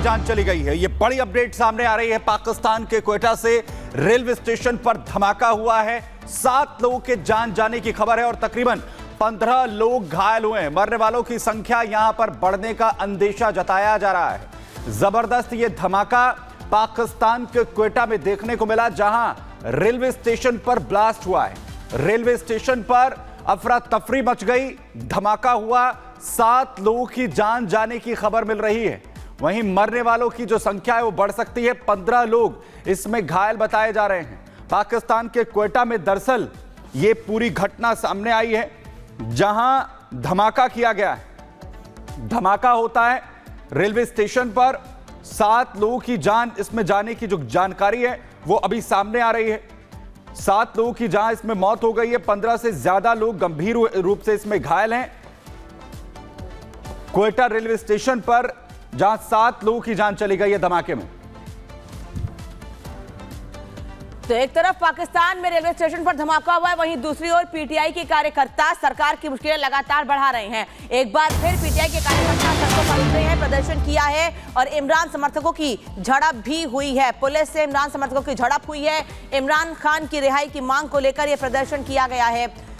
जान चली गई है। ये बड़ी अपडेट सामने आ रही है। पाकिस्तान के क्वेटा से रेलवे स्टेशन पर धमाका हुआ है। 7 लोगों के जान जाने की खबर है और तकरीबन 15 लोग घायल हुए हैं। मरने वालों की संख्या यहां पर बढ़ने का अंदेशा जताया जा रहा है। जबरदस्त ये धमाका पाकिस्तान के क्वेटा में देखने को मिला, जहां रेलवे स्टेशन पर ब्लास्ट हुआ है। रेलवे स्टेशन पर अफरा तफरी मच गई, धमाका हुआ, 7 लोगों की जान जाने की खबर मिल रही है। वहीं मरने वालों की जो संख्या है वो बढ़ सकती है। 15 लोग इसमें घायल बताए जा रहे हैं। पाकिस्तान के क्वेटा में दरअसल ये पूरी घटना सामने आई है, जहां धमाका किया गया है। धमाका होता है रेलवे स्टेशन पर, 7 लोगों की जान इसमें जाने की जो जानकारी है वो अभी सामने आ रही है। 7 लोगों की जहां इसमें मौत हो गई है, 15 से ज्यादा लोग गंभीर रूप से इसमें घायल हैं। क्वेटा रेलवे स्टेशन पर जहां 7 लोगों की जान चली गई है धमाके में। तो एक तरफ पाकिस्तान में रेलवे स्टेशन पर धमाका हुआ है, वहीं दूसरी ओर पीटीआई के कार्यकर्ता सरकार की मुश्किलें लगातार बढ़ा रहे हैं। एक बार फिर पीटीआई के कार्यकर्ता सड़कों पर उतरे हैं, प्रदर्शन किया है और इमरान समर्थकों की झड़प भी हुई है। पुलिस से इमरान समर्थकों की झड़प हुई है। इमरान खान की रिहाई की मांग को लेकर यह प्रदर्शन किया गया है।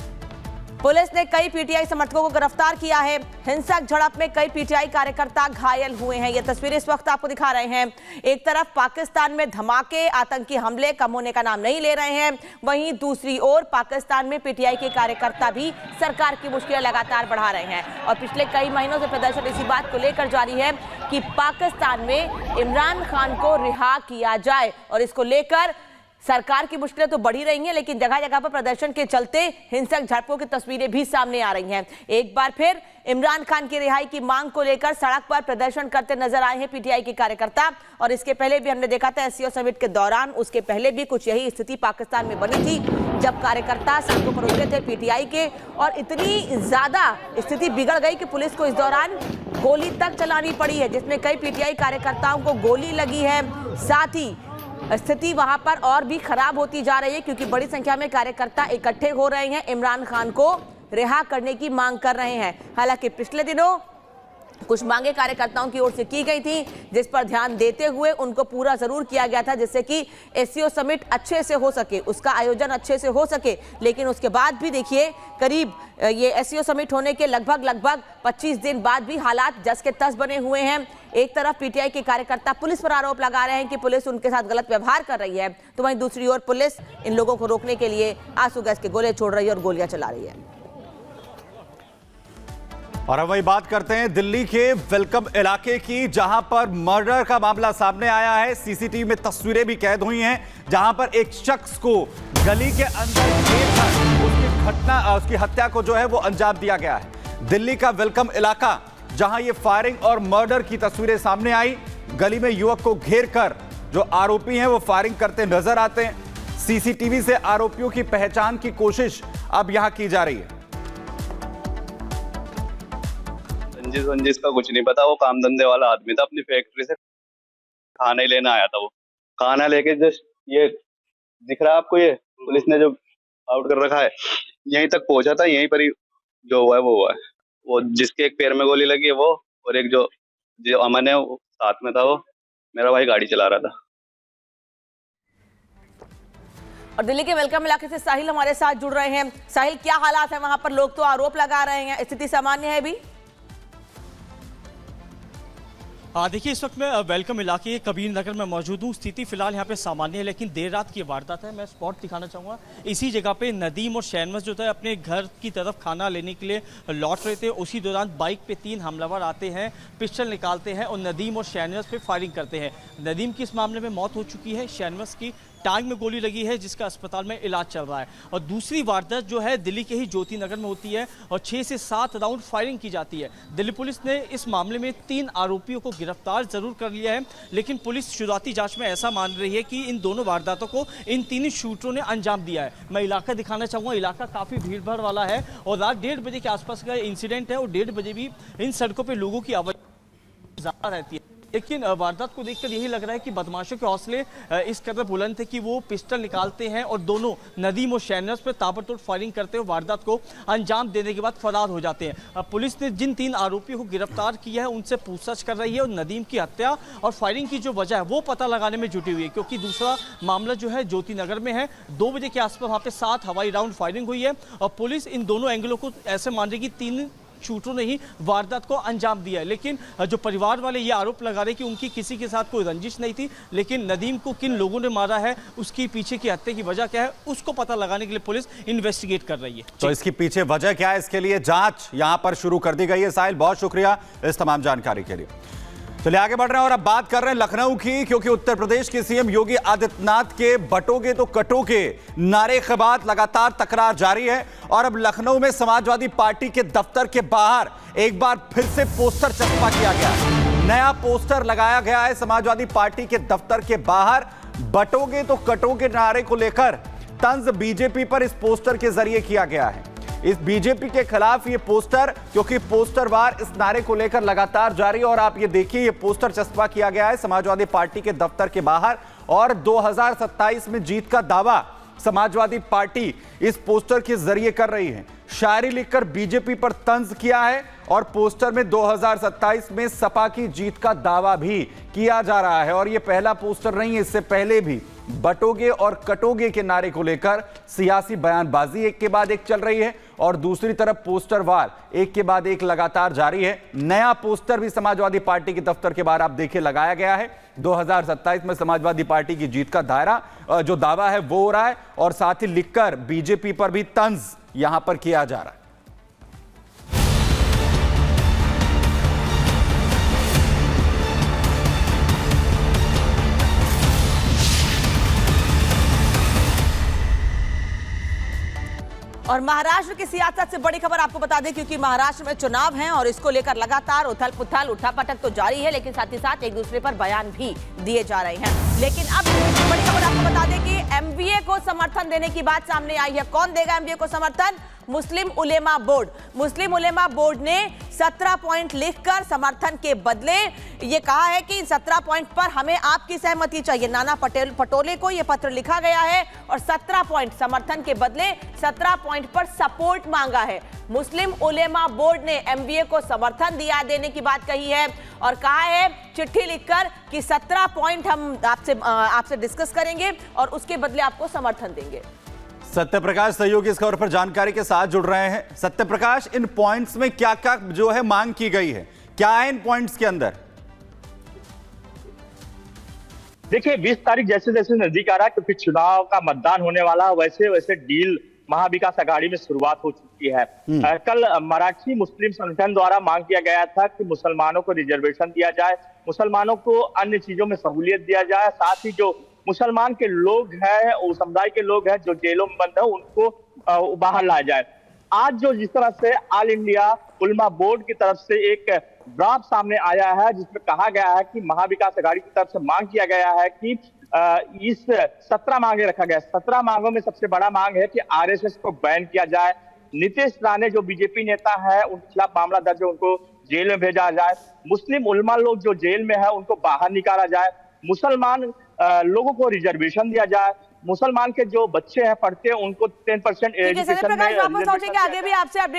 पुलिस ने कई पीटीआई समर्थकों को गिरफ्तार किया है। हिंसक झड़प में कई पीटीआई कार्यकर्ता घायल हुए हैं। ये तस्वीरें इस वक्त आपको दिखा रहे हैं। एक तरफ पाकिस्तान में धमाके, आतंकी हमले कम होने का नाम नहीं ले रहे हैं, वहीं दूसरी ओर पाकिस्तान में पीटीआई के कार्यकर्ता भी सरकार की मुश्किलें लगातार बढ़ा रहे हैं। और पिछले कई महीनों से प्रदर्शन इसी बात को लेकर जारी है कि पाकिस्तान में इमरान खान को रिहा किया जाए। और इसको लेकर सरकार की मुश्किलें तो बढ़ी रही हैं, लेकिन जगह जगह पर प्रदर्शन के चलते हिंसक झड़पों की तस्वीरें भी सामने आ रही हैं। एक बार फिर इमरान खान की रिहाई की मांग को लेकर सड़क पर प्रदर्शन करते नजर आए हैं पीटीआई के कार्यकर्ता। और इसके पहले भी हमने देखा था एससीओ समिट के दौरान, उसके पहले भी कुछ यही स्थिति पाकिस्तान में बनी थी, जब कार्यकर्ता सड़कों पर उतरे थे पीटीआई के। और इतनी ज्यादा स्थिति बिगड़ गई कि पुलिस को इस दौरान गोली तक चलानी पड़ी है, जिसमें कई पीटीआई कार्यकर्ताओं को गोली लगी है। साथ ही स्थिति वहां पर और भी खराब होती जा रही है, क्योंकि बड़ी संख्या में कार्यकर्ता इकट्ठे हो रहे हैं, इमरान खान को रिहा करने की मांग कर रहे हैं। हालांकि पिछले दिनों कुछ मांगे कार्यकर्ताओं की ओर से की गई थी, जिस पर ध्यान देते हुए उनको पूरा जरूर किया गया था, जिससे कि एससीओ समिट अच्छे से हो सके, उसका आयोजन अच्छे से हो सके। लेकिन उसके बाद भी देखिए, करीब ये एससीओ समिट होने के लगभग 25 दिन बाद भी हालात जस के तस बने हुए हैं। एक तरफ पीटीआई के कार्यकर्ता पुलिस पर आरोप लगा रहे हैं कि पुलिस उनके साथ गलत व्यवहार कर रही है, तो वहीं दूसरी ओर पुलिस इन लोगों को रोकने के लिए आंसू गैस के गोले छोड़ रही है और गोलियां चला रही है। और अब वही बात करते हैं दिल्ली के वेलकम इलाके की, जहां पर मर्डर का मामला सामने आया है। सीसीटीवी में तस्वीरें भी कैद हुई हैं, जहां पर एक शख्स को गली के अंदर घेरकर उसकी हत्या को जो है वो अंजाम दिया गया है। दिल्ली का वेलकम इलाका, जहां ये फायरिंग और मर्डर की तस्वीरें सामने आई। गली में युवक को घेरकर जो आरोपी हैं वो फायरिंग करते नजर आते हैं। सीसीटीवी से आरोपियों की पहचान की कोशिश अब यहां की जा रही है। रंजिश का कुछ नहीं पता, वो काम धंधे वाला आदमी था, अपनी फैक्ट्री से खाना ही लेना आया था। वो खाना लेके जस्ट ये दिख रहा है आपको, ये पुलिस ने जो आउट कर रखा है, यहीं तक पहुंचा था। यहीं पर ही जो हुआ है वो हुआ है। वो जिसके एक पैर में गोली लगी है वो, और एक जो अमन है वो साथ में था, वो मेरा भाई गाड़ी चला रहा था। और दिल्ली के वेलकम इलाके से साहिल हमारे साथ जुड़ रहे हैं। साहिल, क्या हालात है वहां पर? लोग तो आरोप लगा रहे हैं, स्थिति सामान्य है अभी? देखिए, इस वक्त मैं वेलकम इलाके कबीर नगर में मौजूद हूँ। स्थिति फिलहाल यहाँ पे सामान्य है, लेकिन देर रात की वारदात है। मैं स्पॉट दिखाना चाहूँगा। इसी जगह पे नदीम और शहनवाज जो था अपने घर की तरफ खाना लेने के लिए लौट रहे थे। उसी दौरान बाइक पे 3 हमलावर आते हैं, पिस्टल निकालते हैं और नदीम और शहनवाज पे फायरिंग करते हैं। नदीम की इस मामले में मौत हो चुकी है, शहनवाज की टांग में गोली लगी है, जिसका अस्पताल में इलाज चल रहा है। और दूसरी वारदात जो है दिल्ली के ही ज्योति नगर में होती है और 6 से 7 राउंड फायरिंग की जाती है। दिल्ली पुलिस ने इस मामले में 3 आरोपियों को गिरफ्तार जरूर कर लिया है, लेकिन पुलिस शुरुआती जांच में ऐसा मान रही है कि इन दोनों वारदातों को इन 3 शूटरों ने अंजाम दिया है। मैं इलाका दिखाना चाहूँगा। इलाका काफ़ी भीड़ भाड़ वाला है और रात 1:30 बजे के आसपास का इंसिडेंट है और 1:30 बजे भी इन सड़कों पर लोगों की आवाजाही ज़्यादा रहती है। लेकिन वारदात को देखकर यही लग रहा है कि बदमाशों के हौसले इस कदर बुलंद थे कि वो पिस्टल निकालते हैं और दोनों नदीम और शहनवाज पर ताबड़तोड़ फायरिंग करते हुए वारदात को अंजाम देने के बाद फरार हो जाते हैं। पुलिस ने जिन 3 आरोपियों को गिरफ्तार किया है उनसे पूछताछ कर रही है और नदीम की हत्या और फायरिंग की जो वजह है वो पता लगाने में जुटी हुई है, क्योंकि दूसरा मामला जो है ज्योति नगर में है। 2 बजे के आसपास वहाँ पे 7 हवाई राउंड फायरिंग हुई है और पुलिस इन दोनों एंगलों को ऐसे मान रही कि 3 शूटरों ने ही वारदात को अंजाम दिया है। लेकिन जो परिवार वाले ये आरोप लगा रहे कि उनकी किसी के साथ कोई रंजिश नहीं थी, लेकिन नदीम को किन लोगों ने मारा है, उसकी पीछे की हत्या की वजह क्या है, उसको पता लगाने के लिए पुलिस इन्वेस्टिगेट कर रही है। तो इसकी पीछे वजह क्या है, इसके लिए जांच यहां पर शुरू कर दी गई है। साहिल, बहुत शुक्रिया इस तमाम जानकारी के लिए। चलिए आगे बढ़ रहे हैं और अब बात कर रहे हैं लखनऊ की, क्योंकि उत्तर प्रदेश के सीएम योगी आदित्यनाथ के बटोगे तो कटोगे नारे के बाद लगातार तकरार जारी है और अब लखनऊ में समाजवादी पार्टी के दफ्तर के बाहर एक बार फिर से पोस्टर चस्पा किया गया। नया पोस्टर लगाया गया है समाजवादी पार्टी के दफ्तर के बाहर। बटोगे तो कटोगे नारे को लेकर तंज बीजेपी पर इस पोस्टर के जरिए किया गया है। इस बीजेपी के खिलाफ ये पोस्टर, क्योंकि पोस्टर वार इस नारे को लेकर लगातार जारी है और आप ये देखिए, ये पोस्टर चस्पा किया गया है समाजवादी पार्टी के दफ्तर के बाहर और 2027 में जीत का दावा समाजवादी पार्टी इस पोस्टर के जरिए कर रही है। शायरी लिखकर बीजेपी पर तंज किया है और पोस्टर में 2027 में सपा की जीत का दावा भी किया जा रहा है। और यह पहला पोस्टर नहीं है, इससे पहले भी बटोगे और कटोगे के नारे को लेकर सियासी बयानबाजी एक के बाद एक चल रही है और दूसरी तरफ पोस्टर वार एक के बाद एक लगातार जारी है। नया पोस्टर भी समाजवादी पार्टी के दफ्तर के बाहर आप देखिए लगाया गया है। 2027 में समाजवादी पार्टी की जीत का दायरा जो दावा है वो हो रहा है और साथ ही लिखकर बीजेपी पर भी तंज यहां पर किया जा रहा है। और महाराष्ट्र की सियासत से बड़ी खबर आपको बता दें, क्योंकि महाराष्ट्र में चुनाव हैं और इसको लेकर लगातार उथल पुथल उठापटक तो जारी है, लेकिन साथ ही साथ एक दूसरे पर बयान भी दिए जा रहे हैं। लेकिन अब बड़ी खबर आपको बता दें कि एमबीए को समर्थन देने की बात सामने आई है। कौन देगा एमबीए को समर्थन? मुस्लिम उलेमा बोर्ड। मुस्लिम उलेमा बोर्ड ने 17 पॉइंट लिखकर समर्थन के बदले ये कहा है कि इन 17 पॉइंट पर हमें आपकी सहमति चाहिए। नाना पटोले को यह पत्र लिखा गया है और 17 पॉइंट समर्थन के बदले 17 पॉइंट पर सपोर्ट मांगा है। मुस्लिम उलेमा बोर्ड ने एमबीए को समर्थन दिया देने की बात कही है और कहा है चिट्ठी लिखकर कि 17 पॉइंट हम आपसे डिस्कस करेंगे और उसके बदले आपको समर्थन देंगे। सत्यप्रकाश सहयोगी इस खबर पर जानकारी के साथ जुड़ रहे हैं। सत्यप्रकाश, इन पॉइंट्स में क्या क्या जो है मांग की गई है, क्या है इन पॉइंट्स के अंदर? देखिए 20 तारीख जैसे जैसे नजदीक आ रहा है, क्योंकि चुनाव का मतदान होने वाला, वैसे वैसे डील महाविकास अघाड़ी में शुरुआत हो चुकी है। कल मराठी मुस्लिम संगठन द्वारा मांग किया गया था कि मुसलमानों को रिजर्वेशन दिया जाए, मुसलमानों को अन्य चीजों में सहूलियत दिया जाए, साथ ही जो मुसलमान के लोग हैं, उस समुदाय के लोग हैं जो जेलों में बंद है, उनको बाहर लाया जाए। आज जो जिस तरह से ऑल इंडिया उलमा बोर्ड की तरफ से एक ड्राफ्ट सामने आया है, जिसमें कहा गया है कि महाविकास अघाड़ी की तरफ से मांग किया गया है कि इस 17 मांगे रखा गया। 17 मांगों में सबसे बड़ा मांग है कि आरएसएस को बैन किया जाए, नीतीश राणे जो बीजेपी नेता है उनके खिलाफ मामला दर्ज है, उनको जेल में भेजा जाए, मुस्लिम उलमा लोग जो जेल में है उनको बाहर निकाला जाए, मुसलमान लोगों को रिजर्वेशन दिया जाए, मुसलमान के जो बच्चे हैं पढ़ते हैं उनको 10% एजुकेशन में। वापस लौटेंगे, आगे भी आपसे अपडेट